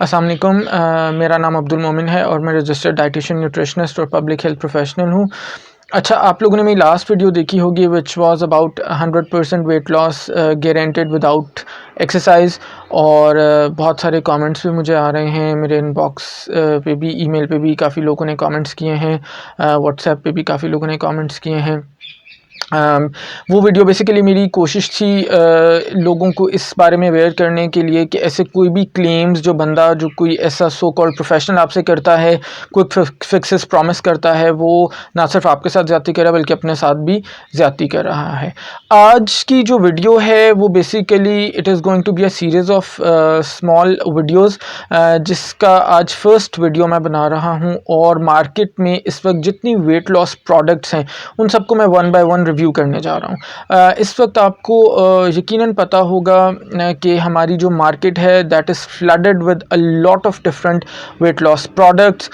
अस्सलाम वालेकुम। मेरा नाम अब्दुल मोमिन है और मैं रजिस्टर्ड डाइटिशियन, न्यूट्रिशनिस्ट और पब्लिक हेल्थ प्रोफेशनल हूँ। अच्छा, आप लोगों ने मेरी लास्ट वीडियो देखी होगी which was about 100% weight loss guaranteed without exercise. और बहुत सारे कमेंट्स भी मुझे आ रहे हैं मेरे इनबॉक्स पे भी, ईमेल पे भी काफ़ी लोगों ने कमेंट्स किए हैं, व्हाट्सएप पे भी काफ़ी लोगों ने कमेंट्स किए हैं। वो वीडियो बेसिकली मेरी कोशिश थी लोगों को इस बारे में अवेयर करने के लिए कि ऐसे कोई भी क्लेम्स जो कोई ऐसा सो कॉल्ड प्रोफेशनल आपसे करता है, क्विक फिक्सेस प्रॉमिस करता है, वो ना सिर्फ आपके साथ ज़्यादती कर रहा है बल्कि अपने साथ भी ज़्यादती कर रहा है। आज की जो वीडियो है वो basically it is going to be a series of small videos, जिसका आज फर्स्ट वीडियो मैं बना रहा हूँ। और मार्केट में इस वक्त जितनी वेट लॉस प्रोडक्ट्स हैं उन सबको मैं वन बाय वन रिव्यू करने जा रहा हूँ। इस वक्त आपको यकीनन पता होगा कि हमारी जो मार्केट है that is flooded with a lot of different weight loss products,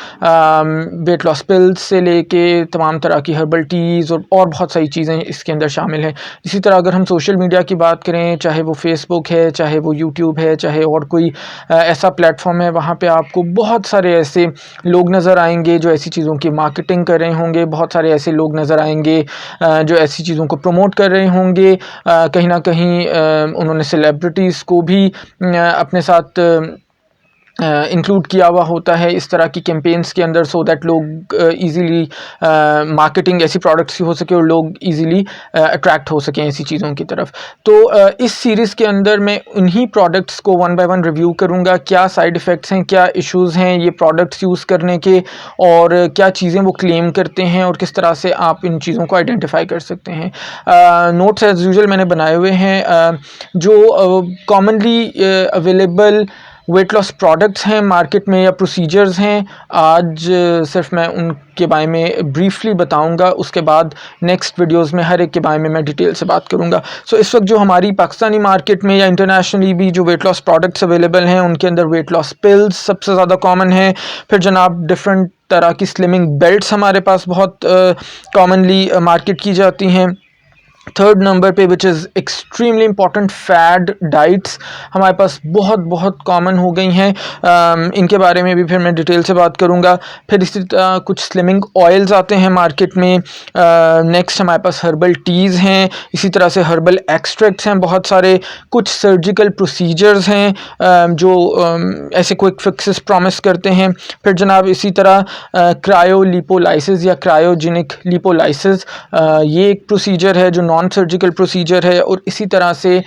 weight loss pills से लेके तमाम तरह की हर्बल टीज़ और बहुत सारी चीज़ें इसके अंदर शामिल हैं। इसी तरह अगर हम सोशल मीडिया की बात करें, चाहे वो फेसबुक है, चाहे वो यूट्यूब है, चाहे और कोई ऐसा प्लेटफॉर्म है, वहाँ पे आपको बहुत सारे ऐसे लोग नज़र आएंगे जो ऐसी चीज़ों की मार्केटिंग कर रहे होंगे। बहुत सारे ऐसे लोग नज़र आएंगे जो ऐसी चीज़ों को प्रमोट कर रहे होंगे। कहीं ना कहीं उन्होंने सेलिब्रिटीज़ को भी अपने साथ इंक्लूड किया हुआ होता है इस तरह की कैंपेन्स के अंदर, सो दैट लोग इजीली मार्केटिंग ऐसी प्रोडक्ट्स की हो सके और लोग इजीली अट्रैक्ट हो सकें ऐसी चीज़ों की तरफ। तो इस सीरीज़ के अंदर मैं उन्हीं प्रोडक्ट्स को वन बाय वन रिव्यू करूँगा, क्या साइड इफ़ेक्ट्स हैं, क्या इश्यूज़ हैं ये प्रोडक्ट्स यूज़ करने के, और क्या चीज़ें वो क्लेम करते हैं और किस तरह से आप इन चीज़ों को आइडेंटिफाई कर सकते हैं। नोट्स एज़ यूजुअल मैंने बनाए हुए हैं जो commonly available weight loss products हैं मार्केट में या प्रोसीजर्स हैं। आज सिर्फ मैं उनके बारे में ब्रीफली बताऊंगा, उसके बाद नेक्स्ट वीडियोस में हर एक के बारे में मैं डिटेल से बात करूंगा। सो इस वक्त जो हमारी पाकिस्तानी मार्केट में या इंटरनेशनली भी जो वेट लॉस प्रोडक्ट्स अवेलेबल हैं उनके अंदर वेट लॉस पिल्स सबसे ज़्यादा कॉमन है। फिर जनाब डिफरेंट तरह की स्लिमिंग बेल्ट्स हमारे पास बहुत कॉमनली मार्केट की जाती हैं। थर्ड नंबर पे which is extremely important, fat diets हमारे पास बहुत बहुत कॉमन हो गई हैं। इनके बारे में भी फिर मैं डिटेल से बात करूँगा। फिर इसी तरह कुछ स्लिमिंग ऑयल्स आते हैं मार्केट में। नेक्स्ट हमारे पास हर्बल टीज़ हैं, इसी तरह से हर्बल एक्सट्रैक्ट्स हैं बहुत सारे। कुछ सर्जिकल प्रोसीजर्स हैं जो ऐसे क्विक फिक्सेस प्रॉमिस करते हैं। फिर जनाब इसी तरह क्रायोलिपोलाइसिस या क्रायोजेनिक लिपोलाइसिस, ये एक प्रोसीजर है जो नॉन सर्जिकल प्रोसीजर है। और इसी तरह से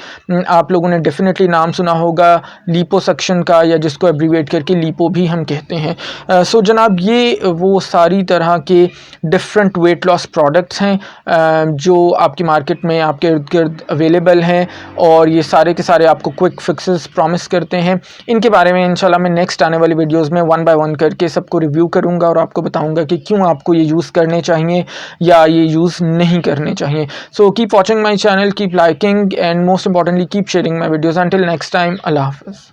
आप लोगों ने डेफिनेटली नाम सुना होगा लिपोसक्शन का, या जिसको एब्रीवेट करके लिपो भी हम कहते हैं। सो जनाब ये वो सारी तरह के डिफरेंट वेट लॉस प्रोडक्ट्स हैं जो आपकी मार्केट में आपके इर्द गिर्द अवेलेबल हैं, और ये सारे के सारे आपको क्विक फिक्सेस प्रॉमिस करते हैं। इनके बारे में इंशाल्लाह मैं नेक्स्ट आने वाली वीडियोज़ में वन बाय वन करके सबको रिव्यू करूँगा और आपको बताऊँगा कि क्यों आपको ये यूज़ करने चाहिए या ये यूज़ नहीं करने चाहिए। So keep watching my channel, keep liking, and most importantly keep sharing my videos. Until next time, Allah Hafiz.